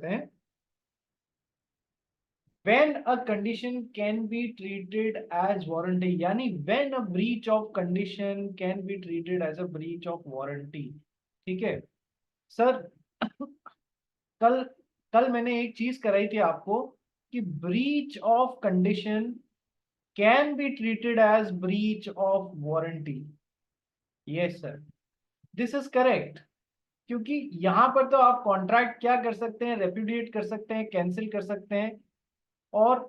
करते हैं। When a condition can be treated as warranty, यानी when a breach of condition can be treated as a breach of warranty। ठीक है sir. कल कल मैंने एक चीज कराई थी आपको कि breach of condition can be treated as breach of warranty. Yes sir, this is correct. क्योंकि यहां पर तो आप कॉन्ट्रैक्ट क्या कर सकते हैं, रेप्यूडिएट कर सकते हैं, कैंसिल कर सकते हैं और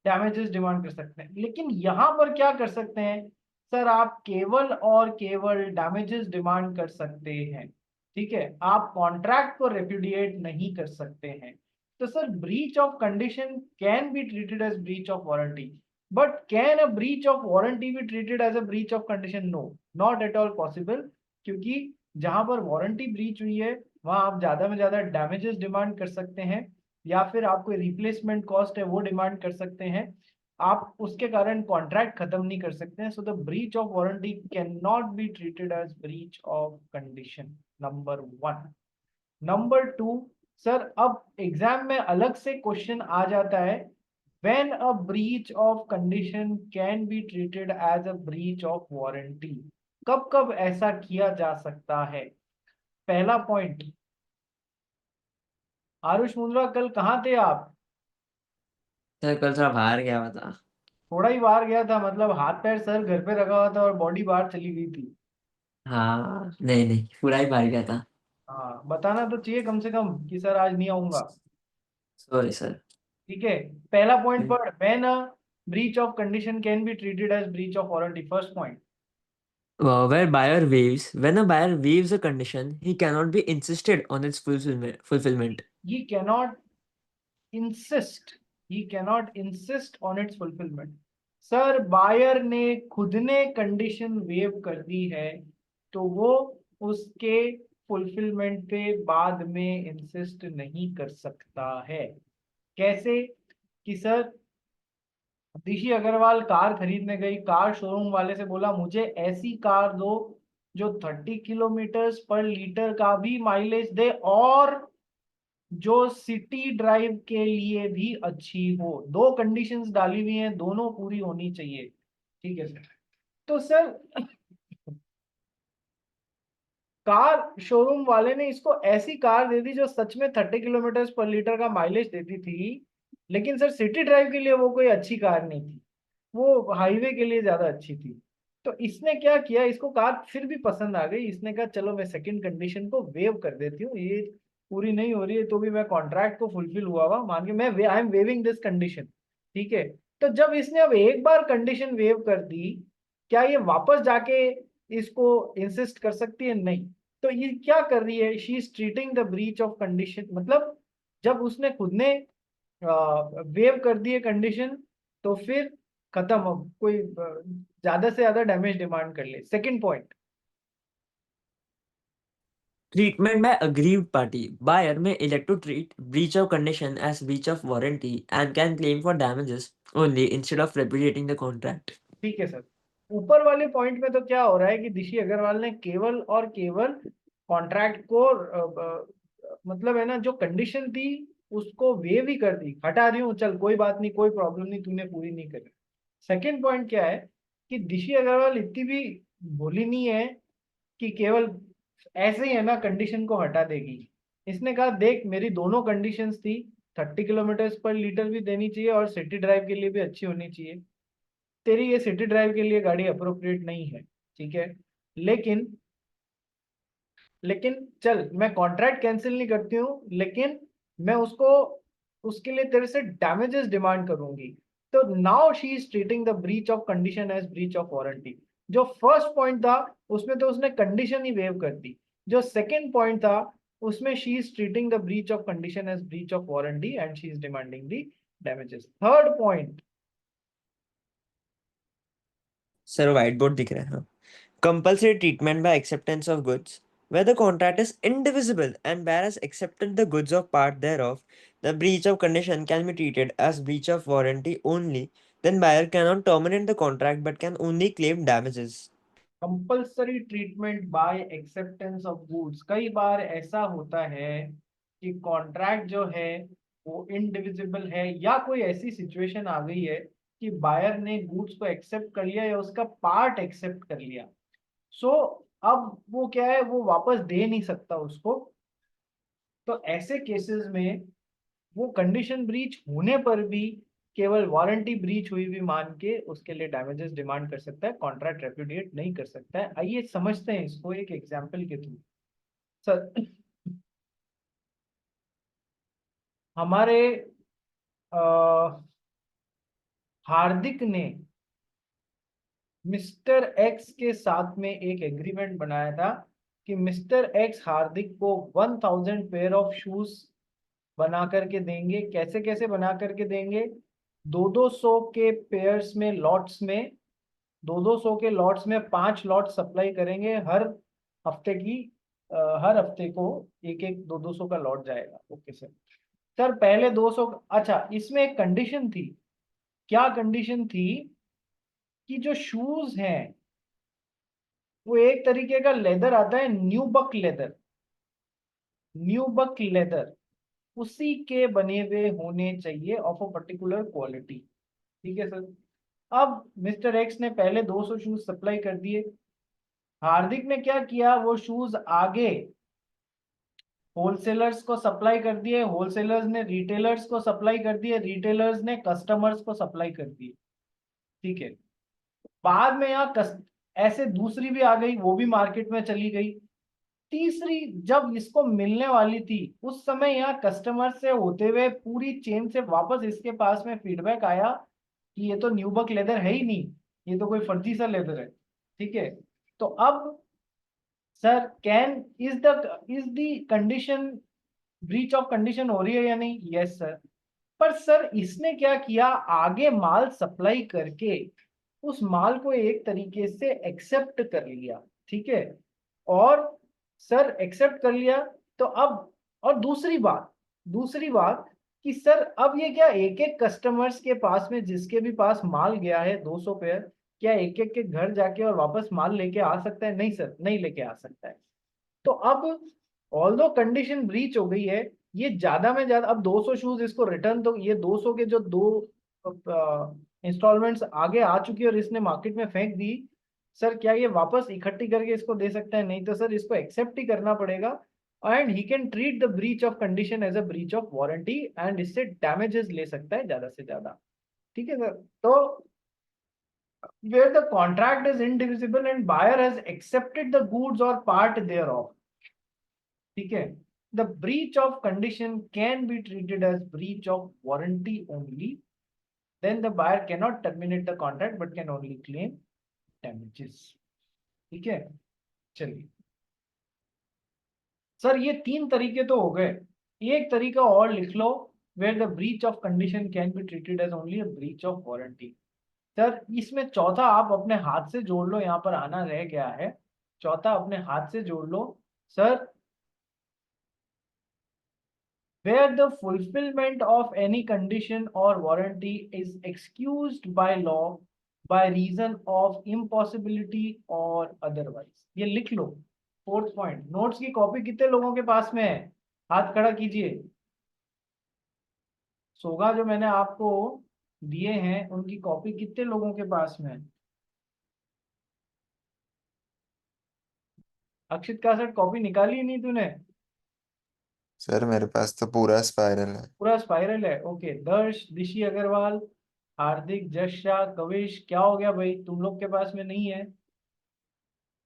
डैमेजेस डिमांड कर सकते हैं। लेकिन यहां पर क्या कर सकते हैं सर, आप केवल और केवल डैमेजेस डिमांड कर सकते हैं। ठीक है, आप कॉन्ट्रैक्ट को रेप्यूडिएट नहीं कर सकते हैं। तो sir breach of condition can be treated as breach of warranty, but can a breach of warranty be treated as a breach of condition? No, not at all possible. क्योंकि जहां पर warranty breach हुई है वहां आप ज्यादा में ज्यादा डैमेजेस डिमांड कर सकते हैं या फिर आप कोई रिप्लेसमेंट कॉस्ट है वो डिमांड कर सकते हैं। आप उसके कारण कॉन्ट्रैक्ट खत्म नहीं कर सकते हैं। So the breach of warranty can not be treated as breach of condition, number one. Number two, sir अब एग्जाम में अलग से क्वेश्चन आ जाता है, when a breach of condition can be treated as a breach of warranty. कब कब ऐसा किया जा सकता है? पहला पॉइंट, आरुष मुंद्रा कल कहाँ थे आप? सर कल थोड़ा बाहर गया हुआ था। थोड़ा ही बाहर गया था मतलब हाथ पैर सर घर पे रखा हुआ था और बॉडी बाहर चली गई थी? हाँ नहीं नहीं, पूरा ही बाहर गया था। हाँ, बताना तो चाहिए कम से कम कि सर आज नहीं आऊंगा। Sorry sir. ठीक है, पहला पॉइंट पढ़, when a breach of condition can be treated as breach of warranty. First point, Where buyer waives, when a buyer waives a condition, he cannot be insisted on its fulfillment. He cannot insist, he cannot insist on its fulfilment. Sir buyer ने खुद ने condition wave कर दी है तो वो उसके fulfilment पे बाद में इंसिस्ट नहीं कर सकता है। कैसे? कि सर दिशी अग्रवाल कार खरीदने गई, कार शोरूम वाले से बोला मुझे ऐसी कार दो जो 30 किलोमीटर पर लीटर का भी माइलेज दे और जो सिटी ड्राइव के लिए भी अच्छी हो। दो कंडीशंस डाली हुई हैं, दोनों पूरी होनी चाहिए। ठीक है सर। तो सर कार शोरूम वाले ने इसको ऐसी कार दे दी जो सच में 30 किलोमीटर पर लीटर का माइलेज देती थी, लेकिन सर सिटी ड्राइव के लिए वो कोई अच्छी कार नहीं थी, वो हाईवे के लिए ज्यादा अच्छी थी। तो इसने क्या किया, इसको कार फिर भी पसंद आ गई, इसने कहा चलो मैं सेकंड कंडीशन को वेव कर देती हूँ, ये पूरी नहीं हो रही है तो भी मैं कॉन्ट्रैक्ट को फुलफिल हुआ हुआ मान के मैं I am waiving this condition. ठीक है, तो जब इसने अब एक बार कंडीशन वेव कर दी, क्या ये वापस जाके इसको इंसिस्ट कर सकती है? नहीं। तो ये क्या कर रही है, she is treating the breach of condition, मतलब जब उसने खुद ने वेव कर दी है कंडीशन तो फिर खत्म, अब कोई ज्यादा से ज्यादा डैमेज डिमांड कर ले। Second point, Treatment by aggrieved party. Buyer may elect to treat breach of condition as breach of warranty and can claim for damages only instead of repudiating the contract. ठीक है sir. ऊपर वाले point में तो क्या हो रहा है कि दिशी अग्रवाल ने केवल और केवल कॉन्ट्रैक्ट को मतलब है ना जो कंडीशन थी उसको वेव ही कर दी, हटा रही हूँ चल कोई बात नहीं, कोई प्रॉब्लम नहीं, तूने पूरी नहीं करी। सेकंड पॉइंट क्या है कि दिशी अग्रवाल इतनी भी भोली नहीं है कि केवल ऐसे ही है ना कंडीशन को हटा देगी। इसने कहा देख मेरी दोनों कंडीशंस थी, 30 किलोमीटर पर लीटर भी देनी चाहिए और सिटी ड्राइव के लिए भी अच्छी होनी चाहिए। तेरी ये सिटी ड्राइव के लिए गाड़ी अप्रोप्रिएट नहीं है। ठीक है, लेकिन लेकिन चल मैं कॉन्ट्रैक्ट कैंसिल नहीं करती हूँ, लेकिन मैं उसको उसके लिए तेरे से डैमेजेस डिमांड करूंगी। तो now she is treating the breach of condition as breach of warranty. जो फर्स्ट पॉइंट था उसमें तो उसने कंडीशन ही वेव कर दी, जो सेकंड पॉइंट था उसमें she is treating the breach of condition as breach of warranty and she is demanding the damages. Third point, sir white board दिख रहा है हाँ। Compulsory treatment by acceptance of goods. Where the contract is indivisible and buyer has accepted the goods or part thereof, the breach of condition can be treated as breach of warranty only. Then buyer cannot terminate the contract but can only claim damages. Compulsory treatment bye acceptance of goods. कई बार ऐसा होता है कि contract जो है वो indivisible है, या कोई ऐसी सिचुएशन आ गई है कि बायर ने गुड्स को एक्सेप्ट कर लिया या उसका पार्ट एक्सेप्ट कर लिया, सो अब वो क्या है, वो वापस दे नहीं सकता उसको। तो ऐसे केसेस में वो कंडीशन ब्रीच होने पर भी केवल वारंटी ब्रीच हुई भी मान के उसके लिए डैमेजेस डिमांड कर सकता है, कॉन्ट्रैक्ट रेपुडिएट नहीं कर सकता है। आइए समझते हैं इसको एक एग्जांपल के थ्रू। सर, हमारे हार्दिक ने मिस्टर एक्स के साथ में एक एग्रीमेंट बनाया था कि मिस्टर एक्स हार्दिक को 1000 पेयर ऑफ शूज बना करके देंगे। कैसे कैसे बना करके देंगे? 200 के पेयर्स में, लॉट्स में, 200 के लॉट्स में 5 लॉट सप्लाई करेंगे हर हफ्ते की। हर हफ्ते को एक एक 200 का लॉट जाएगा। Okay sir. सर पहले 200, अच्छा इसमें एक कंडीशन थी। क्या कंडीशन थी? कि जो शूज हैं वो एक तरीके का लेदर आता है, न्यूबक लेदर, न्यूबक लेदर, उसी के बने हुए होने चाहिए ऑफ अ पर्टिकुलर क्वालिटी। ठीक है सर। अब मिस्टर एक्स ने पहले 200 शूज सप्लाई कर दिए। हार्दिक ने क्या किया, वो शूज आगे होलसेलर्स को सप्लाई कर दिए, होलसेलर्स ने रिटेलर्स को सप्लाई कर दिए, रिटेलर्स ने कस्टमर्स को सप्लाई कर दिए। ठीक है। बाद में ऐसे दूसरी भी आ गई, वो भी मार्केट में चली गई। तीसरी जब इसको मिलने वाली थी, उस समय यहाँ कस्टमर से होते हुए पूरी चेन से वापस इसके पास में फीडबैक आया कि ये तो न्यूबक लेदर है ही नहीं, ये तो कोई फर्जी सा लेदर है। ठीक है। तो अब sir can is the condition, breach of condition हो रही है या नहीं? Yes sir. पर सर इसने क्या किया, आगे माल सप्लाई करके उस माल को एक तरीके से एक्सेप्ट कर लिया। ठीक है। और सर एक्सेप्ट कर लिया, तो अब, और दूसरी बात कि सर अब ये क्या एक एक कस्टमर्स के पास में, जिसके भी पास माल गया है 200 पेयर, क्या एक एक के घर जाके और वापस माल लेके आ सकता है? नहीं सर, नहीं लेके आ सकता है। तो अब ऑल्दो कंडीशन ब्रीच हो गई है, ये ज्यादा में ज्यादा, अब 200 शूज इसको रिटर्न, तो ये 200 के जो दो इंस्टॉलमेंट्स आगे आ चुकी है और इसने मार्केट में फेंक दी, सर क्या ये वापस इकट्ठी करके इसको दे सकता है? नहीं, तो सर इसको एक्सेप्ट ही करना पड़ेगा। And he can treat the breach of condition as a breach of warranty, and इससे डैमेजेस ले सकता है ज्यादा से ज्यादा। ठीक है सर। तो where the contract is indivisible and buyer has accepted the goods or part thereof, ठीक है, the breach of condition can be treated as breach of warranty only, then the buyer cannot terminate the contract but can only claim damages। ठीक है। चलिए sir, ये 3 तरीके तो हो गए, एक तरीका और लिख लो, where the breach of condition can be treated as only a breach of warranty। Sir इसमें चौथा आप अपने हाथ से जोड़ लो, यहाँ पर आना रह गया है, चौथा अपने हाथ से जोड़ लो। Sir, where the fulfillment of any condition or warranty is excused by law by reason of impossibility or otherwise। ये लिख लो। फोर्थ पॉइंट, नोट्स की कॉपी कितने लोगों के पास में है? हाथ खड़ा कीजिए। सोगा जो मैंने आपको दिए हैं उनकी कॉपी कितने लोगों के पास में है? अक्षित का सर कॉपी निकाली ही नहीं तूने? सर मेरे पास तो पूरा स्पाइरल है। पूरा स्पाइरल है? ओके। दर्श, दिशी अग्रवाल, हार्दिक, जश शाह, कविश, क्या हो गया भाई, तुम लोग के पास में नहीं है?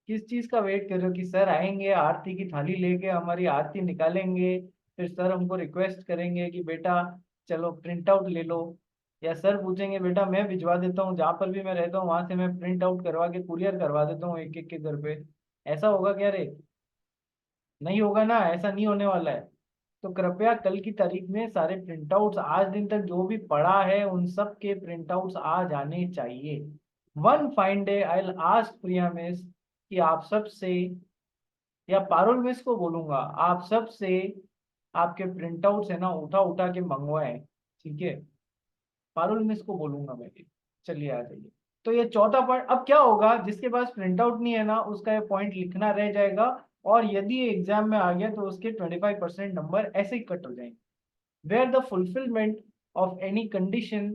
किस चीज का वेट कर रहे हो कि सर आएंगे आरती की थाली लेके हमारी आरती निकालेंगे, फिर सर हमको रिक्वेस्ट करेंगे कि बेटा चलो प्रिंट आउट ले लो, या सर पूछेंगे बेटा मैं भिजवा देता हूँ, जहां पर भी मैं रहता हूँ वहां से मैं प्रिंट आउट करवा के कुरियर करवा देता हूँ एक एक के घर पे? ऐसा होगा क्या रे? नहीं होगा ना, ऐसा नहीं होने वाला है। तो कृपया कल की तारीख में सारे प्रिंटआउट्स, आज दिन तक जो भी पढ़ा है उन सब के प्रिंटआउट्स आ जाने चाहिए। One fine day I will ask Priya miss कि आप सब से, या पारुल मिस को बोलूंगा, आप सब से आपके प्रिंटआउट्स है ना उठा उठा के मंगवाए। ठीक है। पारुल मिस को बोलूंगा मैं भी। चलिए आ जाइए। तो ये चौथा पॉइंट, अब क्या होगा, जिसके पास प्रिंट आउट नहीं है ना उसका ये पॉइंट लिखना रह जाएगा, और यदि एग्जाम में आ गया तो उसके 25% नंबर ऐसे ही कट हो जाएंगे। Where the fulfillment of any condition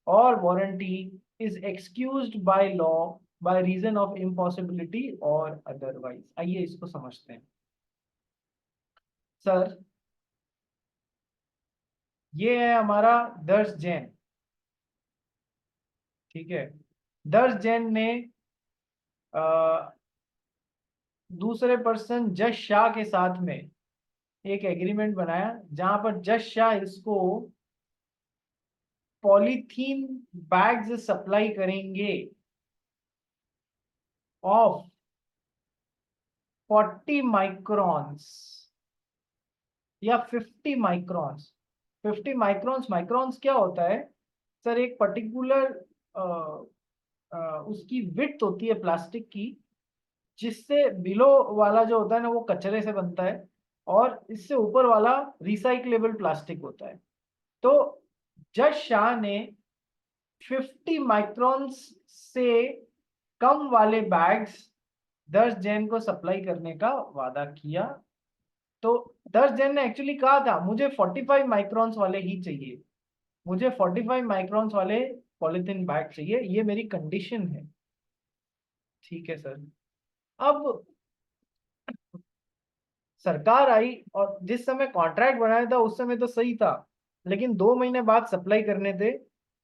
or warranty is excused by law by reason of impossibility or otherwise। आइए इसको समझते हैं। सर ये है हमारा दर्श जैन, ठीक है। दर्श जैन ने दूसरे पर्सन जश शाह के साथ में एक एग्रीमेंट बनाया जहां पर जश शाह इसको पॉलीथीन बैग्स सप्लाई करेंगे ऑफ 40 माइक्रॉन्स या 50 माइक्रॉन्स। 50 माइक्रॉन्स, माइक्रॉन्स क्या होता है सर? एक पर्टिकुलर उसकी विड्थ होती है प्लास्टिक की, जिससे बिलो वाला जो होता है ना वो कचरे से बनता है और इससे ऊपर वाला रिसाइक्लेबल प्लास्टिक होता है। तो जज शाह ने 50 माइक्रॉन्स से कम वाले बैग्स दर्श जैन को सप्लाई करने का वादा किया। तो दर्श जैन ने एक्चुअली कहा था मुझे 45 माइक्रॉन्स वाले ही चाहिए, मुझे 45 माइक्रॉन्स वाले पॉलिथीन बैग चाहिए, ये मेरी कंडीशन है। ठीक है सर। अब सरकार आई और जिस समय कॉन्ट्रैक्ट बनाया था उस समय तो सही था, लेकिन 2 महीने बाद सप्लाई करने थे।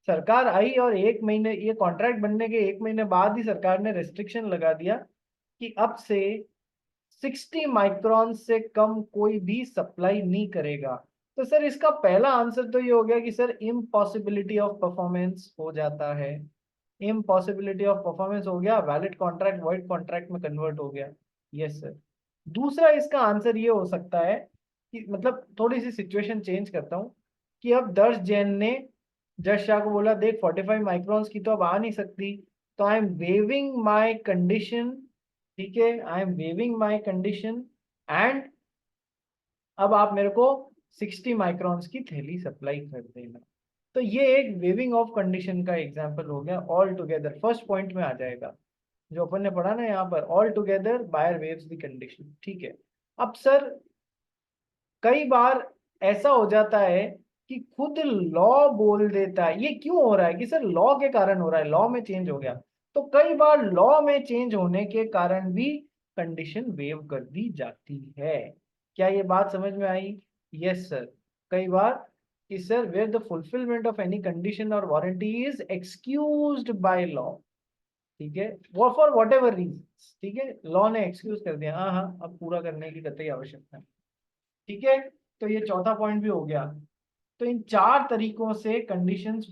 सरकार आई और 1 महीने, ये कॉन्ट्रैक्ट बनने के 1 महीने बाद ही सरकार ने रेस्ट्रिक्शन लगा दिया कि अब से 60 माइक्रॉन से कम कोई भी सप्लाई नहीं करेगा। तो सर इसका पहला आंसर तो ये हो गया कि सर इम्पॉसिबिलिटी ऑफ परफॉर्मेंस हो जाता है। इम्पॉसिबिलिटी ऑफ परफॉर्मेंस हो गया, वैलिड कॉन्ट्रैक्ट वॉइड कॉन्ट्रैक्ट में कन्वर्ट हो गया। Yes sir. दूसरा इसका आंसर ये हो सकता है कि मतलब थोड़ी सी सिचुएशन चेंज करता हूँ कि अब दर्श जैन ने जज शाह को बोला देख 45 माइक्रॉन्स की तो अब आ नहीं सकती, तो I am waiving my condition. ठीक है, I am waiving my condition and अब आप मेरे को 60 माइक्रॉन्स की थैली सप्लाई कर देना। तो ये एक वेविंग ऑफ कंडीशन का एग्जांपल हो गया। ऑल टुगेदर फर्स्ट पॉइंट में आ जाएगा जो अपन ने पढ़ा ना यहाँ पर, all together buyer waives the condition. ठीक है। अब सर कई बार ऐसा हो जाता है कि खुद लॉ बोल देता है, ये क्यों हो रहा है कि सर लॉ के कारण हो रहा है, लॉ में चेंज हो गया। तो कई बार लॉ में चेंज होने के कारण भी कंडीशन वेव कर दी जाती है। क्या ये बात समझ में आई? Yes sir. कई बार कि sir where the fulfilment of any condition और warranty is excused by law. ठीक है, वो फॉर वॉट एवर रीजन। ठीक है, लॉ ने एक्सक्यूज कर दिया, हाँ हाँ अब पूरा करने की कतई आवश्यकता है। ठीक है, तो ये चौथा पॉइंट भी हो गया। तो इन 4 तरीकों से कंडीशंस,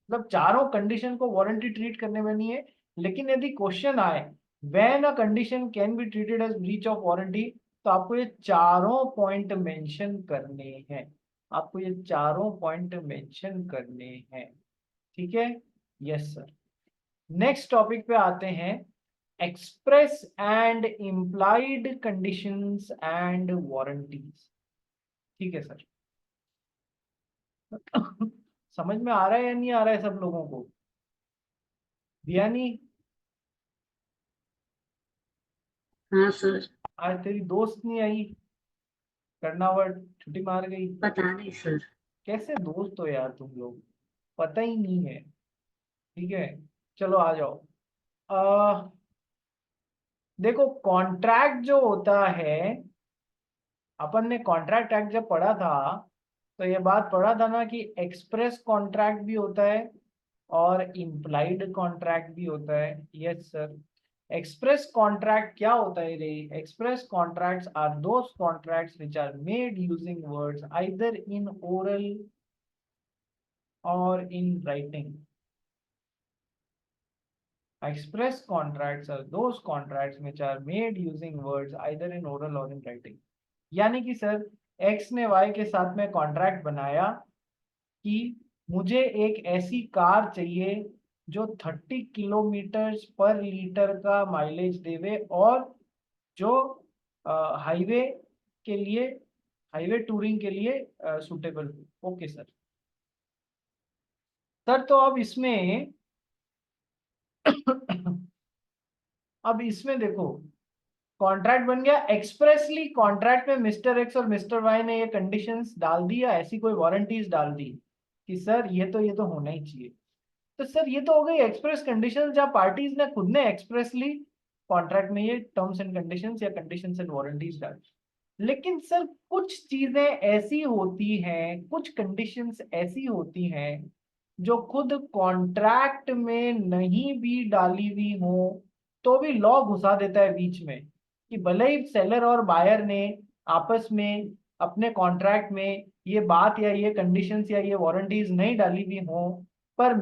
मतलब चारों कंडीशन को वारंटी ट्रीट करने में नहीं है, लेकिन यदि क्वेश्चन आए when a condition can be treated as breach of warranty, तो आपको ये चारों पॉइंट मेंशन करने हैं। आपको ये चारों पॉइंट मेंशन करने हैं। ठीक है। Yes sir. नेक्स्ट टॉपिक पे आते हैं, express and implied conditions and warranties. ठीक है सर। समझ में आ रहा है या नहीं आ रहा है सब लोगों को? दिया नहीं? हाँ सर। आज तेरी दोस्त नहीं आई, कर्नावट छुट्टी मार गई। पता नहीं सर। कैसे दोस्त हो यार तुम लोग, पता ही नहीं है। ठीक है, चलो आ जाओ। आ, देखो कॉन्ट्रैक्ट जो होता है, अपन ने कॉन्ट्रैक्ट एक्ट जब पढ़ा था तो ये बात पढ़ा था ना कि एक्सप्रेस कॉन्ट्रैक्ट भी होता है और इम्प्लाइड कॉन्ट्रैक्ट भी होता है। Yes sir. एक्सप्रेस कॉन्ट्रैक्ट क्या होता है रे? Express contracts are those contracts which are made using words either in oral or in writing. Express contracts are those contracts which are made using words either in oral or in writing। यानी कि sir x ने Y के साथ में contract बनाया कि मुझे एक ऐसी कार चाहिए जो 30 किलोमीटर पर लीटर का माइलेज देवे और जो हाईवे के लिए, हाईवे टूरिंग के लिए सूटेबल हो। Okay sir. सर तो अब इसमें अब इसमें देखो कॉन्ट्रैक्ट बन गया एक्सप्रेसली, कॉन्ट्रैक्ट में मिस्टर एक्स और मिस्टर वाई ने ये कंडीशंस डाल दी या ऐसी कोई वारंटीज डाल दी कि सर ये तो होना ही चाहिए, तो सर ये तो हो गई एक्सप्रेस कंडीशन जहां पार्टीज ने खुद ने एक्सप्रेसली कॉन्ट्रैक्ट में ये टर्म्स एंड कंडीशंस या कंडीशंस एंड वारंटीज डाली। लेकिन सर कुछ चीजें ऐसी होती हैं, कुछ कंडीशंस ऐसी होती हैं जो खुद कॉन्ट्रैक्ट में नहीं भी डाली हुई हो तो भी लॉ घुसा देता है बीच में, कि भले ही सेलर और बायर ने आपस में अपने कॉन्ट्रैक्ट में ये बात या ये कंडीशंस या ये वारंटीज नहीं डाली हुई हो, पर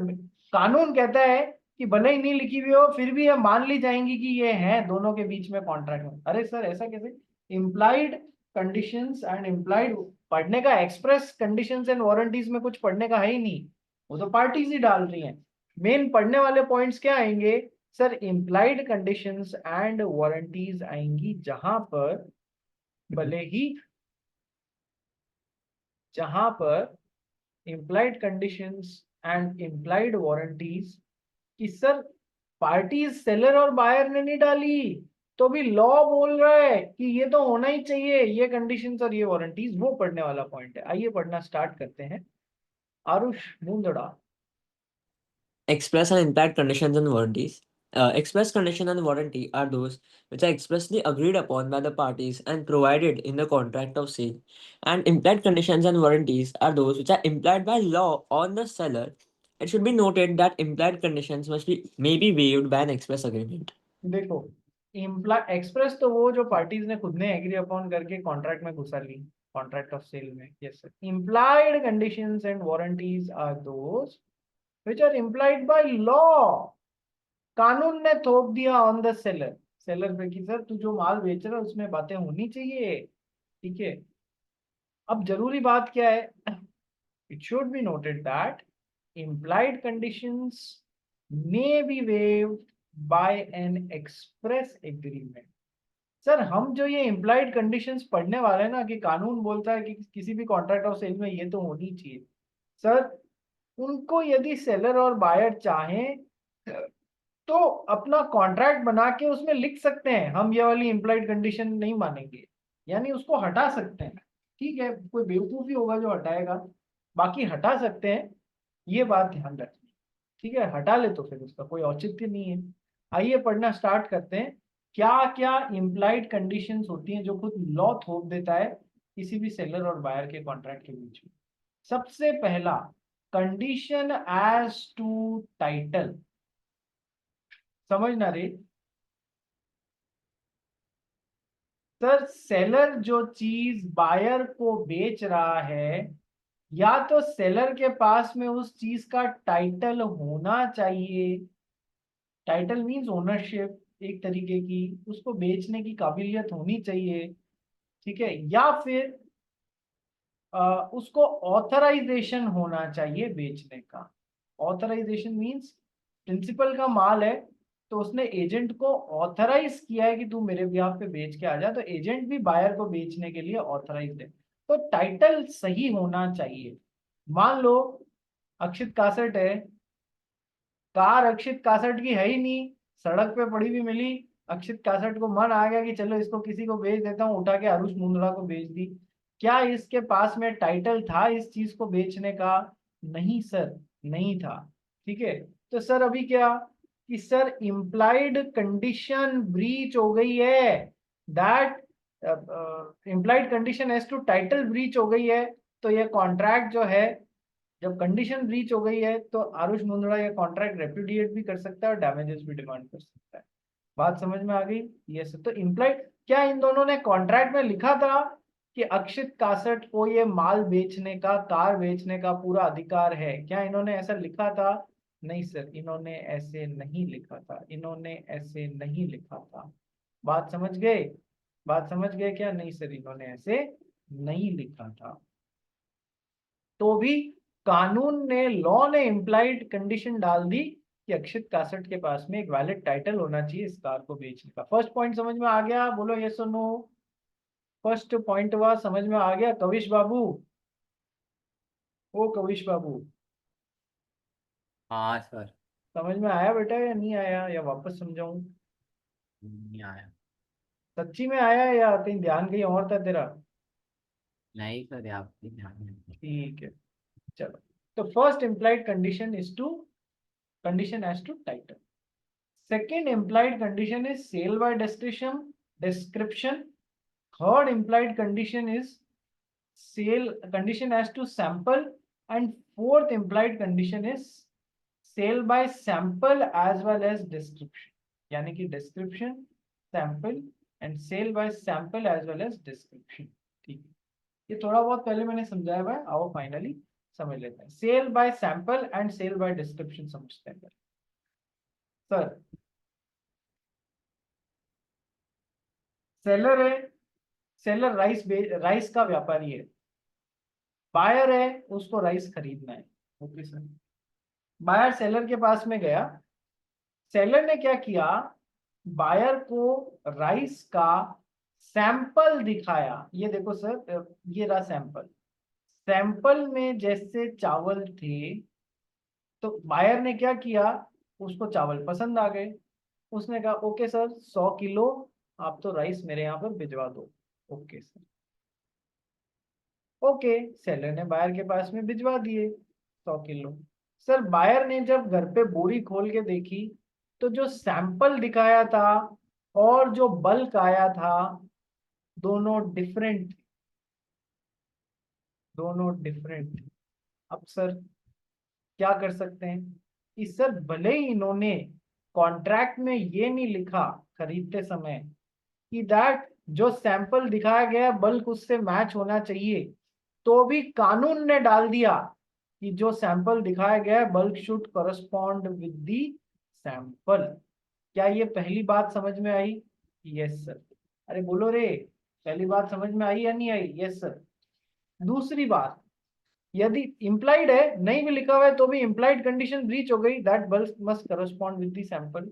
कानून कहता है कि भले ही नहीं लिखी हुई हो फिर भी ये मान ली जाएंगी कि ये है दोनों के बीच में कॉन्ट्रैक्ट में। अरे सर ऐसा कैसे? इम्प्लाइड कंडीशंस एंड इम्प्लाइड पढ़ने का, एक्सप्रेस कंडीशंस एंड वारंटीज में कुछ पढ़ने का है ही नहीं, वो तो पार्टीज ही डाल रही हैं। मेन पढ़ने वाले पॉइंट्स क्या आएंगे sir? Implied conditions and warranties आएंगी जहां पर implied conditions and implied warranties कि सर पार्टीज सेलर और बायर ने नहीं डाली तो भी लॉ बोल रहा है कि ये तो होना ही चाहिए, ये कंडीशंस और ये वारंटीज, वो पढ़ने वाला पॉइंट है। आइए पढ़ना स्टार्ट करते हैं। Aarush Mundada. Express and implied conditions and warranties. Express condition and warranty are those which are expressly agreed upon by the parties and provided in the contract of sale. And implied conditions and warranties are those which are implied by law on the seller. It should be noted that implied conditions may be waived by an express agreement. देखो, express तो वो जो parties ने खुद ने agree upon करके contract में घुसा ली, कॉन्ट्रैक्ट ऑफ सेल में। Yes sir. Implied conditions and warranties are those which are implied by law, कानून ने थोप दिया ऑन द सेलर, सेलर पे कि सर तू जो माल बेच रहा है उसमें बातें होनी चाहिए। ठीक है, अब जरूरी बात क्या है? It should be noted that implied conditions may be waived by an express agreement। Sir हम जो ये implied conditions पढ़ने वाले हैं ना, कि कानून बोलता है कि किसी भी कॉन्ट्रैक्ट ऑफ सेल में ये तो होनी चाहिए, सर उनको यदि सेलर और बायर चाहें तो अपना कॉन्ट्रैक्ट बना के उसमें लिख सकते हैं हम ये वाली implied कंडीशन नहीं मानेंगे, यानी उसको हटा सकते हैं। ठीक है, कोई बेवकूफी होगा जो हटाएगा, बाकी हटा सकते हैं, ये बात ध्यान रखनी। ठीक है, हटा ले तो फिर उसका कोई औचित्य नहीं है। आइए पढ़ना स्टार्ट करते हैं। क्या क्या इम्प्लाइड कंडीशंस होती हैं जो खुद लॉ थोप देता है किसी भी सेलर और बायर के कॉन्ट्रैक्ट के बीच में? सबसे पहला, कंडीशन एज टू टाइटल। समझना रे सर, सेलर जो चीज बायर को बेच रहा है, या तो सेलर के पास में उस चीज का टाइटल होना चाहिए, टाइटल मीन्स ओनरशिप एक तरीके की, उसको बेचने की काबिलियत होनी चाहिए। ठीक है, या फिर उसको ऑथराइजेशन होना चाहिए बेचने का। ऑथराइजेशन मीन्स प्रिंसिपल का माल है तो उसने एजेंट को ऑथराइज किया है कि तू मेरे बिहाफ पे बेच के आ जा, तो एजेंट भी बायर को बेचने के लिए ऑथराइज है, तो टाइटल सही होना चाहिए। मान लो अक्षित कासट है, कार अक्षित कासट की है ही नहीं, सड़क पे पड़ी हुई मिली, अक्षित कासट को मन आ गया कि चलो इसको किसी को बेच देता हूँ, उठा के आरुष मुंदड़ा को बेच दी। क्या इसके पास में टाइटल था इस चीज को बेचने का? नहीं सर, नहीं था। ठीक है, तो सर अभी क्या कि सर इम्प्लाइड कंडीशन ब्रीच हो गई है, that implied condition as to title breach हो गई है, तो ये कॉन्ट्रैक्ट जो है, जब कंडीशन ब्रीच हो गई है तो आरुष मुंदड़ा ये कॉन्ट्रैक्ट रेपुडिएट भी कर सकता है और डैमेजेस भी डिमांड कर सकता है। बात समझ में आ गई? यस। तो इम्प्लाइड क्या इन दोनों ने कॉन्ट्रैक्ट में लिखा था कि अक्षित कासट को ये माल बेचने का, कार बेचने का पूरा अधिकार है? क्या इन्होंने ऐसा लिखा था? नहीं सर, इन्होंने ऐसे नहीं लिखा था, इन्होंने ऐसे नहीं लिखा था। बात समझ गए? बात समझ गए क्या? नहीं सर, इन्होंने ऐसे नहीं लिखा था। तो भी कानून ने, लॉ ने इम्प्लाइड कंडीशन डाल दी कि अक्षित कासट के पास में एक वैलिड टाइटल होना चाहिए इस कार को बेचने का। फर्स्ट पॉइंट समझ में आ गया? बोलो यस और नो। फर्स्ट पॉइंट हुआ, समझ में आ गया? कविश बाबू, ओ कविश बाबू, हाँ सर। समझ में आया बेटा या नहीं आया, या वापस समझाऊं? नहीं आया। सच्ची में आया है या कहीं ध्यान कहीं और था तेरा? नहीं सर, आपकी ध्यान नहीं। ठीक है, चलो। तो first implied condition is to condition as to title. Second implied condition is sale by description. Third implied condition is sale condition as to sample, and fourth implied condition is sale by sample as well as description. यानी कि description, sample and sale by sample as well as description. ठीक है, ये थोड़ा बहुत पहले मैंने समझाया हुआ है, आओ फाइनली समझ लेते हैं। Sale by sample and sale by description समझते हैं सर। सेलर है, सेलर राइस का व्यापारी है। बायर है, उसको राइस खरीदना है। ओके सर, बायर सेलर के पास में गया, सेलर ने क्या किया, बायर को राइस का सैंपल दिखाया। ये देखो सर, ये रहा सैंपल। सैंपल में जैसे चावल थे, तो बायर ने क्या किया, उसको चावल पसंद आ गए। उसने कहा ओके सर 100 किलो आप तो राइस मेरे यहाँ पर भिजवा दो। ओके सर, ओके, सेलर ने बायर के पास में भिजवा दिए 100 किलो। सर बायर ने जब घर पे बोरी खोल के देखी, तो जो सैंपल दिखाया था और जो बल्क आया था, दोनों डिफरेंट, दोनों डिफरेंट। अब सर क्या कर सकते हैं कि सर भले ही इन्होंने कॉन्ट्रैक्ट में ये नहीं लिखा खरीदते समय कि दैट जो सैंपल दिखाया गया बल्क उससे मैच होना चाहिए, तो भी कानून ने डाल दिया कि जो सैंपल दिखाया गया है bulk should correspond with the sample. क्या ये पहली बात समझ में आई? Yes sir. अरे बोलो रे, पहली बात समझ में आई या नहीं आई? Yes sir. दूसरी बात, यदि इम्प्लाइड है, नहीं भी लिखा हुआ है तो भी इम्प्लाइड कंडीशन ब्रीच हो गई, that bulk must correspond with the sample,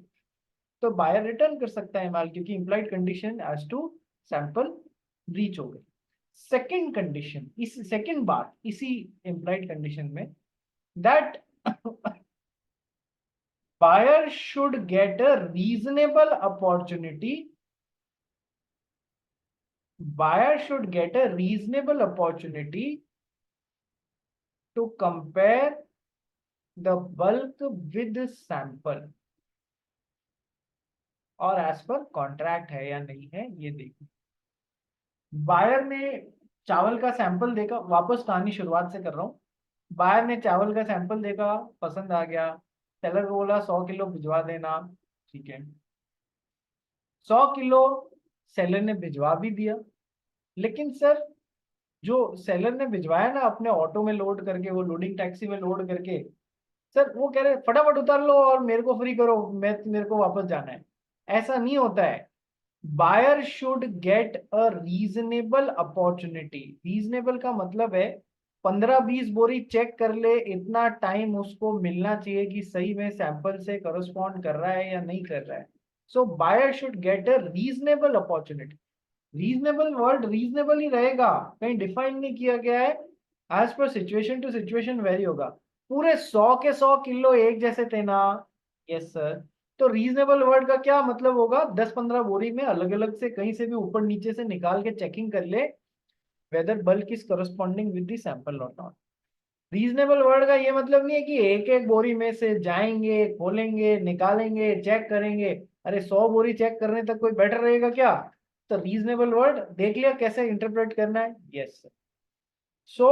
तो बायर रिटर्न कर सकता है माल, क्योंकि implied condition as to sample breach हो गई। सेकंड कंडीशन, इस सेकंड बात इसी इम्प्लाइड कंडीशन में, that buyer should get a reasonable opportunity, buyer should get a reasonable opportunity to compare the bulk with sample, और एज पर कॉन्ट्रैक्ट है या नहीं है ये देखो। बायर ने चावल का सैंपल देखा, वापस कहानी शुरुआत से कर रहा हूँ। बायर ने चावल का सैंपल देखा, पसंद आ गया, सेलर को बोला 100 किलो भिजवा देना। ठीक है, 100 किलो सेलर ने भिजवा भी दिया। लेकिन सर जो सेलर ने भिजवाया ना अपने ऑटो में लोड करके, वो लोडिंग टैक्सी में लोड करके, सर वो कह रहे फटाफट उतार लो और मेरे को फ्री करो, मेरे को वापस जाना है। ऐसा नहीं होता है। Buyer should get a reasonable opportunity. Reasonable का मतलब है 15-20 बोरी चेक कर ले, इतना टाइम उसको मिलना चाहिए कि सही में सैंपल से करस्पॉन्ड कर रहा है या नहीं कर रहा है। So buyer should get a reasonable opportunity. Reasonable word reasonable ही रहेगा, कहीं डिफाइन नहीं किया गया है। As per situation to situation very होगा। पूरे 100 के 100 किलो एक जैसे थे ना? Yes sir. तो रीजनेबल वर्ड का क्या मतलब होगा? 10-15 बोरी में अलग अलग से कहीं से भी ऊपर नीचे से निकाल के चेकिंग कर ले whether bulk is corresponding with the sample और नॉट। रीजनेबल वर्ड का ये मतलब नहीं है कि एक एक बोरी में से जाएंगे, खोलेंगे, निकालेंगे, चेक करेंगे। अरे 100 बोरी चेक करने तक कोई बैठा रहेगा क्या? तो रीजनेबल वर्ड देख लिया कैसे इंटरप्रेट करना है। Yes sir. सो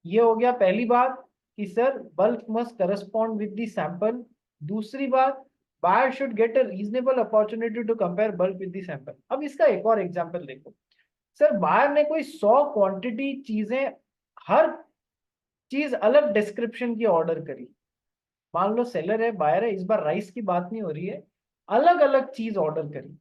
ये हो गया पहली बात कि sir bulk must correspond with the sample. दूसरी बात, buyer should get a reasonable opportunity to compare bulk with the sample. अब इसका एक और एग्जांपल देखो। सर बायर ने कोई 100 क्वांटिटी चीजें, हर चीज अलग डिस्क्रिप्शन की ऑर्डर करी। मान लो सेलर है, बायर है, इस बार राइस की बात नहीं हो रही है, अलग अलग चीज ऑर्डर करी।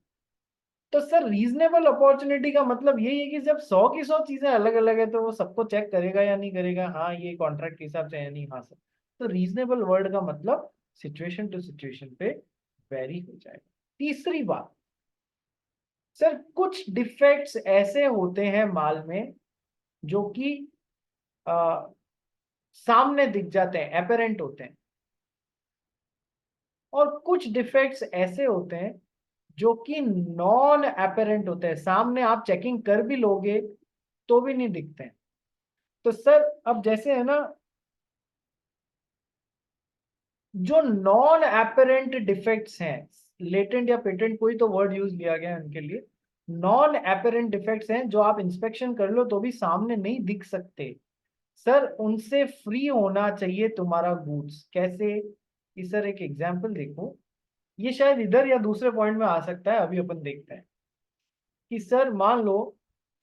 तो सर रीजनेबल अपॉर्चुनिटी का मतलब यही है कि जब 100 की 100 चीजें अलग अलग है तो वो सबको चेक करेगा या नहीं करेगा, हाँ ये कॉन्ट्रैक्ट के हिसाब से है, नहीं हाँ सर। तो रीजनेबल वर्ड का मतलब सिचुएशन टू सिचुएशन पे वेरी हो जाएगा। तीसरी बात, सर कुछ डिफेक्ट्स ऐसे होते हैं माल में जो कि सामने दिख जाते हैं, एपेरेंट होते हैं, और कुछ डिफेक्ट्स ऐसे होते हैं जो कि नॉन एपेरेंट होते हैं, सामने आप चेकिंग कर भी लोगे तो भी नहीं दिखते हैं। तो सर अब जैसे है ना, जो नॉन एपेरेंट डिफेक्ट्स हैं, लेटेंट या पेटेंट कोई तो वर्ड यूज लिया गया है उनके लिए, नॉन एपेरेंट डिफेक्ट्स हैं जो आप इंस्पेक्शन कर लो तो भी सामने नहीं दिख सकते, सर उनसे फ्री होना चाहिए तुम्हारा गुड्स। कैसे कि सर एक एग्जांपल देखो, ये शायद इधर या दूसरे पॉइंट में आ सकता है, अभी अपन देखते हैं कि सर मान लो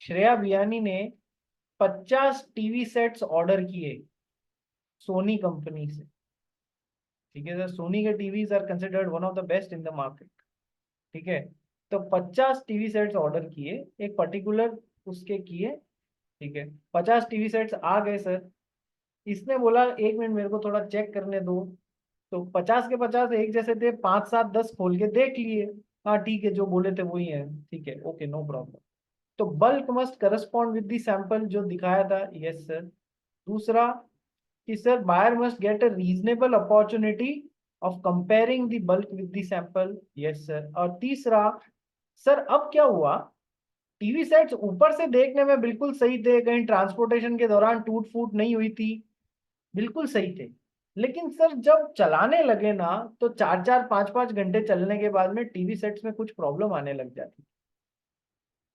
श्रेया बियानी ने 50 टीवी सेट्स ऑर्डर किए सोनी कंपनी से। ठीक है सर, सोनी के TVs are considered one of the best in the market. ठीक है, तो 50 टीवी सेट्स ऑर्डर किए, एक पर्टिकुलर उसके किए। ठीक है, 50 टीवी सेट्स आ गए सर। इसने बोला 1 मिनट मेरे को थोड़ा चेक करने दो, तो 50 के 50 एक जैसे थे, 5 7 10 खोल के देख लिए। हाँ ठीक है, जो बोले थे वही है, ठीक है, ओके नो प्रॉब्लम। तो bulk must correspond with the sample जो दिखाया था, यस सर। दूसरा कि sir buyer must get a reasonable opportunity of comparing the bulk with the sample, yes sir. और तीसरा सर अब क्या हुआ, टीवी सेट्स ऊपर से देखने में बिल्कुल सही थे, कहीं ट्रांसपोर्टेशन के दौरान टूट फूट नहीं हुई थी, बिल्कुल सही थे। लेकिन सर जब चलाने लगे ना, तो 4 4 5 5 घंटे चलने के बाद में टीवी सेट्स में कुछ प्रॉब्लम आने लग जाती।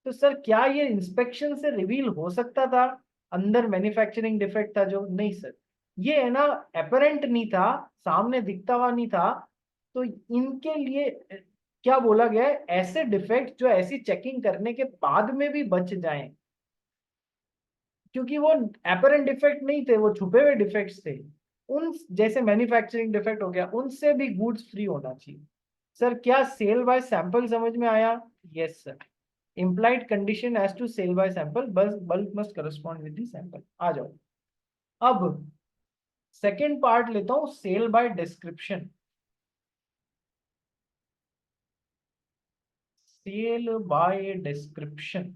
तो सर क्या ये इंस्पेक्शन से रिवील हो सकता था अंदर मैन्युफैक्चरिंग डिफेक्ट था जो? नहीं सर, ये है ना एपरेंट नहीं था, सामने दिखता हुआ नहीं था। तो इनके लिए क्या बोला गया है, ऐसे डिफेक्ट जो ऐसी चेकिंग करने के बाद में भी बच जाएं, क्योंकि वो एपरेंट डिफेक्ट नहीं थे, वो छुपे हुए डिफेक्ट्स थे, उन जैसे मैन्युफैक्चरिंग डिफेक्ट हो गया, उनसे भी गुड्स फ्री होना चाहिए। सर क्या सेल बाय सैंपल समझ में आया? Yes sir. implied condition as to sale by sample, bulk must correspond with the sample। आ जाओ, अब सेकेंड पार्ट लेता हूं, sale by description. Sale by description,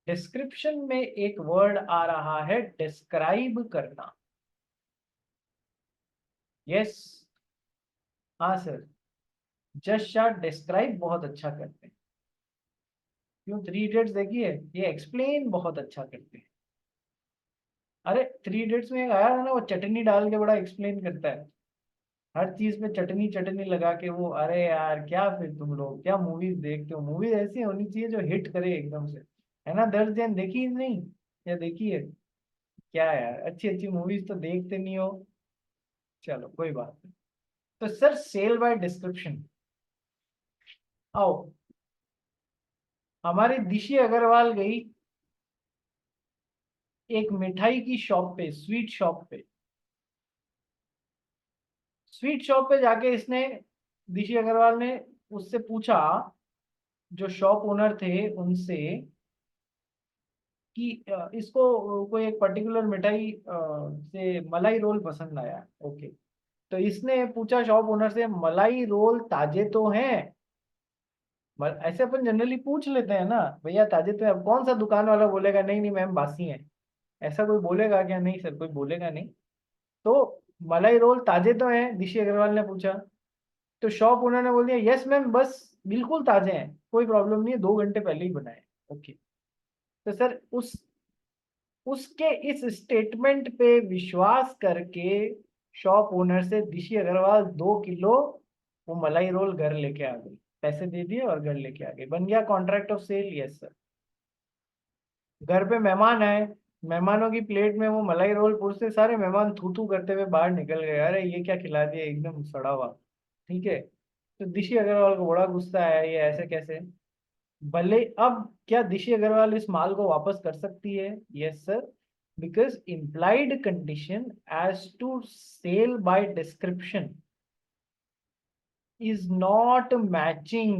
description में एक वर्ड आ रहा है डिस्क्राइब करना। यस, हाँ सर, जस्ट शाह डिस्क्राइब बहुत अच्छा करते हैं। क्यों? 3 इडियट्स देखिए, ये एक्सप्लेन बहुत अच्छा करते हैं। अरे 3 इडियट्स में एक आया था ना, वो चटनी डाल के बड़ा एक्सप्लेन करता है, हर चीज में चटनी चटनी लगा के वो। अरे यार क्या फिर तुम लोग क्या मूवीज देखते हो? मूवीज ऐसी होनी चाहिए जो हिट करे एकदम से, है ना? 10 दिन देखी ही नहीं या देखी है क्या यार? अच्छी अच्छी मूवीज तो देखते नहीं हो, चलो कोई बात नहीं। तो सर सेल बाय डिस्क्रिप्शन, आओ, हमारी दिशी अग्रवाल गई एक मिठाई की शॉप पे, स्वीट शॉप पे। स्वीट शॉप पे जाके इसने, दिशी अग्रवाल ने उससे पूछा, जो शॉप ओनर थे उनसे, कि इसको कोई एक पर्टिकुलर मिठाई से मलाई रोल पसंद आया। ओके, तो इसने पूछा शॉप ओनर से, मलाई रोल ताजे तो हैं? ऐसे अपन जनरली पूछ लेते हैं ना, भैया ताजे तो है। अब कौन सा दुकान वाला बोलेगा नहीं नहीं मैम बासी है? ऐसा कोई बोलेगा क्या? नहीं सर, कोई बोलेगा नहीं। तो मलाई रोल ताजे तो हैं, दिशी अग्रवाल ने पूछा। तो शॉप ओनर ने बोल दिया यस मैम, बस बिल्कुल ताजे हैं, कोई प्रॉब्लम नहीं है, 2 घंटे पहले ही बनाए। ओके, तो सर उसके इस स्टेटमेंट पे विश्वास करके शॉप ओनर से दिशी अग्रवाल 2 किलो वो मलाई रोल घर लेके आ गई, पैसे दे दिए और घर लेके आ गई, बन गया contract of sale. Yes sir. घर पे मेहमान आए, मेहमानों की प्लेट में वो मलाई रोल पूछते, सारे मेहमान थू थू करते हुए बाहर निकल गए, अरे ये क्या खिला दिया, एकदम सड़ा हुआ। ठीक है, तो दिशी अग्रवाल को बड़ा गुस्सा आया, ये ऐसे कैसे? भले अब क्या दिशी अग्रवाल इस माल को वापस कर सकती है? Yes sir, because implied condition as to sale by description is not matching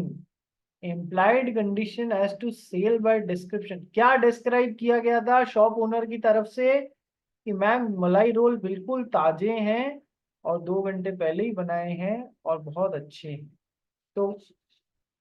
implied condition as to sale by description। क्या डिस्क्राइब किया गया था शॉप ओनर की तरफ से कि मैम मलाई रोल बिल्कुल ताजे हैं और 2 घंटे पहले ही बनाए हैं और बहुत अच्छे हैं। तो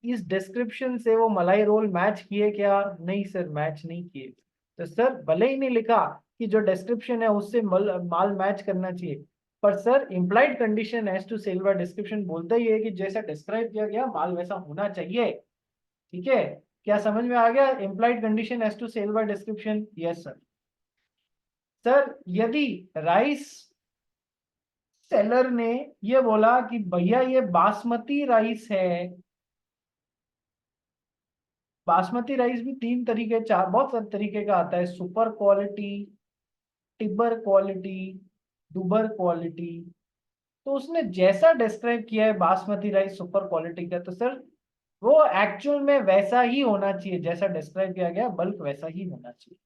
इस डिस्क्रिप्शन से वो मलाई रोल मैच किए क्या? नहीं सर, मैच नहीं किए। तो सर भले ही नहीं लिखा कि जो डिस्क्रिप्शन है उससे माल मैच करना चाहिए, पर sir implied condition as to sale by description बोलता ही है कि जैसा डिस्क्राइब किया गया माल वैसा होना चाहिए। ठीक है, क्या समझ में आ गया? Implied condition as to sale by description. Yes sir. Sir यदि राइस सेलर ने ये बोला कि भैया ये बासमती राइस है, बासमती राइस भी 3 तरीके, 4 बहुत सारे तरीके का आता है, सुपर क्वालिटी, टिबर क्वालिटी, डुबर क्वालिटी। तो उसने जैसा डिस्क्राइब किया है बासमती राइस सुपर क्वालिटी का, तो सर वो एक्चुअल में वैसा ही होना चाहिए, जैसा डिस्क्राइब किया गया बल्क वैसा ही होना चाहिए।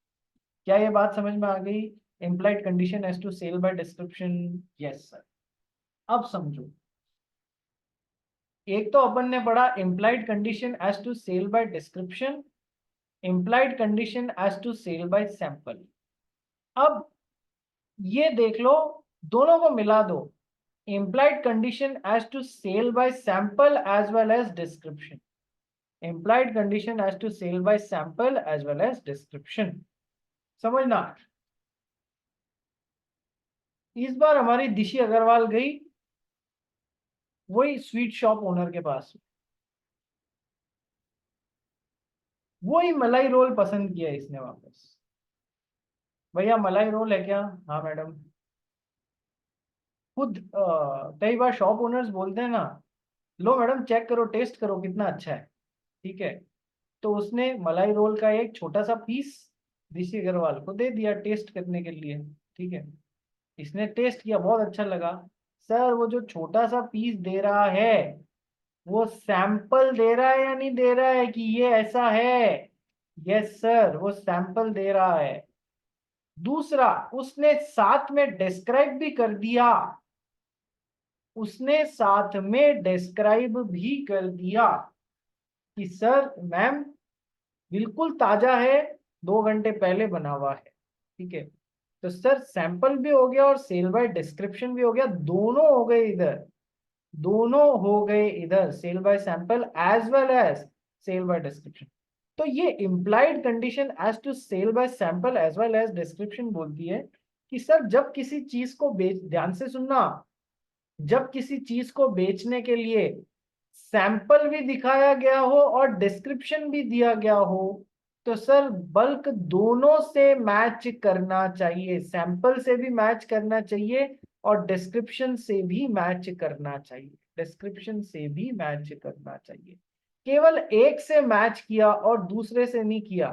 क्या ये बात समझ में आ गई? Implied condition as to sale by description. Yes sir. अब समझो, एक तो अपन ने पढ़ा implied condition as to sale by description, implied condition as to sale by sample. अब ये देख लो, दोनों को मिला दो, implied condition as to sale by sample as well as description, implied condition as to sale by sample as well as description। समझना, इस बार हमारी दिशी अग्रवाल गई वही स्वीट शॉप ओनर के पास, वही मलाई रोल पसंद किया इसने वापस। भैया मलाई रोल है क्या? हाँ मैडम। खुद कई बार शॉप ओनर्स बोलते हैं ना, लो मैडम चेक करो, टेस्ट करो कितना अच्छा है। ठीक है, तो उसने मलाई रोल का एक छोटा सा पीस ऋषि अग्रवाल को दे दिया टेस्ट करने के लिए। ठीक है, इसने टेस्ट किया, बहुत अच्छा लगा। सर वो जो छोटा सा पीस दे रहा है वो सैंपल दे रहा है या नहीं दे रहा है कि ये ऐसा है? यस सर, वो सैंपल दे रहा है। दूसरा, उसने साथ में डिस्क्राइब भी कर दिया, उसने साथ में डिस्क्राइब भी कर दिया कि सर मैम बिल्कुल ताजा है, 2 घंटे पहले बना हुआ है। ठीक है, तो सर सैंपल भी हो गया और सेल बाय डिस्क्रिप्शन भी हो गया, दोनों हो गए इधर, दोनों हो गए इधर, sale by sample as well as sale by description. तो ये implied condition as to sale by sample as well as description बोलती है कि सर जब किसी चीज को बेच, ध्यान से सुनना, जब किसी चीज को बेचने के लिए सैंपल भी दिखाया गया हो और डिस्क्रिप्शन भी दिया गया हो, तो सर बल्क दोनों से मैच करना चाहिए, सैंपल से भी मैच करना चाहिए और डिस्क्रिप्शन से भी मैच करना चाहिए, डिस्क्रिप्शन से भी मैच करना चाहिए। केवल एक से मैच किया और दूसरे से नहीं किया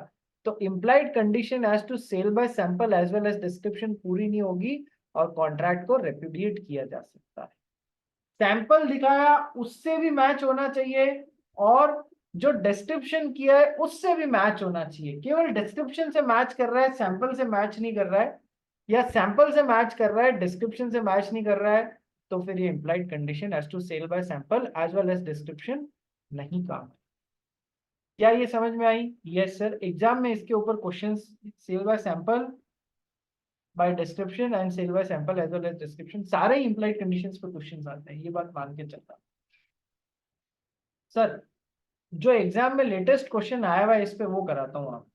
तो implied condition as to sale by sample as well as description पूरी नहीं होगी और कॉन्ट्रैक्ट को रेप्यूडिएट किया जा सकता है। सैंपल दिखाया उससे भी मैच होना चाहिए और जो डिस्क्रिप्शन किया है उससे भी मैच होना चाहिए। केवल डिस्क्रिप्शन से मैच कर रहा है, सैंपल से मैच नहीं कर रहा है, या सैंपल से मैच कर रहा है डिस्क्रिप्शन से मैच नहीं कर रहा है, तो फिर ये implied condition as to sale by sample as well as description नहीं काम। क्या ये समझ में आई? यस सर, एग्जाम में इसके ऊपर questions, sale by sample, by description and sale by sample as well as description, सारे इंप्लाइड कंडीशंस पे क्वेश्चंस आते हैं, ये बात मान के चलता। सर जो एग्जाम में लेटेस्ट क्वेश्चन आया हुआ है इस पे वो कराता हूं आपको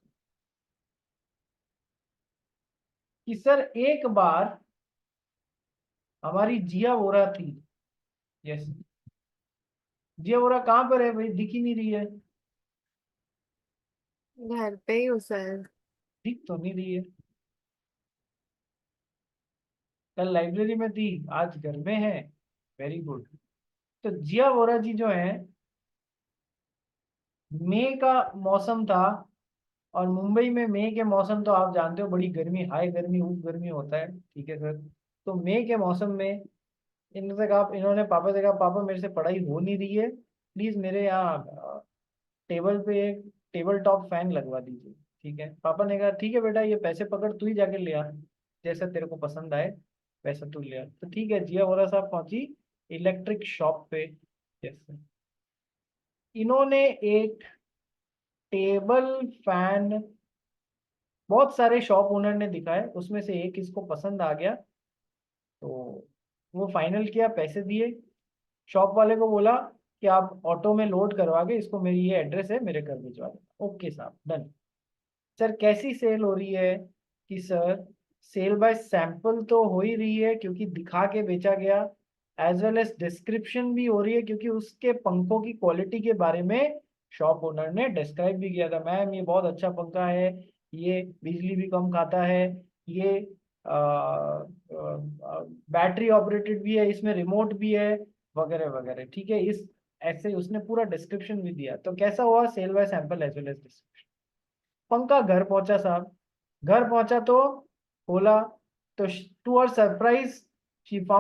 कि सर एक बार हमारी जिया वोरा थी। यस, जिया वोरा कहाँ पर है भाई? दिख ही नहीं रही है। घर पे ही हूँ सर। दिख तो नहीं रही है, कल लाइब्रेरी में थी, आज घर में है। Very good. तो जिया वोरा जी जो है, मई का मौसम था और मुंबई में मई के मौसम तो आप जानते हो बड़ी गर्मी, हाई गर्मी, उप गर्मी होता है। ठीक है सर, तो मई के मौसम में इनसे कहा, इन्होंने पापा से कहा पापा मेरे से पढ़ाई हो नहीं रही है, प्लीज मेरे यहाँ टेबल पे एक टेबल टॉप फैन लगवा दीजिए। ठीक है, पापा ने कहा ठीक है बेटा, ये पैसे पकड़, तू ही जाके ले आ, जैसा तेरे को पसंद आए वैसा तू ले आ। तो ठीक है, जिया वोरा साहब पहुंची इलेक्ट्रिक शॉप पे। यस, इन्होंने एक टेबल फैन, बहुत सारे शॉप ओनर ने दिखाए, उसमें से एक इसको पसंद आ गया तो वो फाइनल किया, पैसे दिए, शॉप वाले को बोला कि आप ऑटो में लोड करवा के इसको, मेरी ये एड्रेस है, मेरे घर भिजवा देना। ओके साहब, डन। सर कैसी सेल हो रही है? कि सर सेल बाय सैंपल तो हो ही रही है क्योंकि दिखा के बेचा गया, एज वेल एज डिस्क्रिप्शन भी हो रही है क्योंकि उसके पंखों की क्वालिटी के बारे में शॉप ओनर ने डिस्क्राइब भी किया था, मैम ये बहुत अच्छा पंखा है, ये बिजली भी कम खाता है, ये बैटरी ऑपरेटेड भी है, इसमें रिमोट भी है, वगैरह वगैरह। ठीक है, इस ऐसे उसने पूरा डिस्क्रिप्शन भी दिया। तो कैसा हुआ, sale by sample as well as description. पंखा घर पहुंचा साहब, घर पहुंचा तो खोला तो टू आवर सरप्राइज शी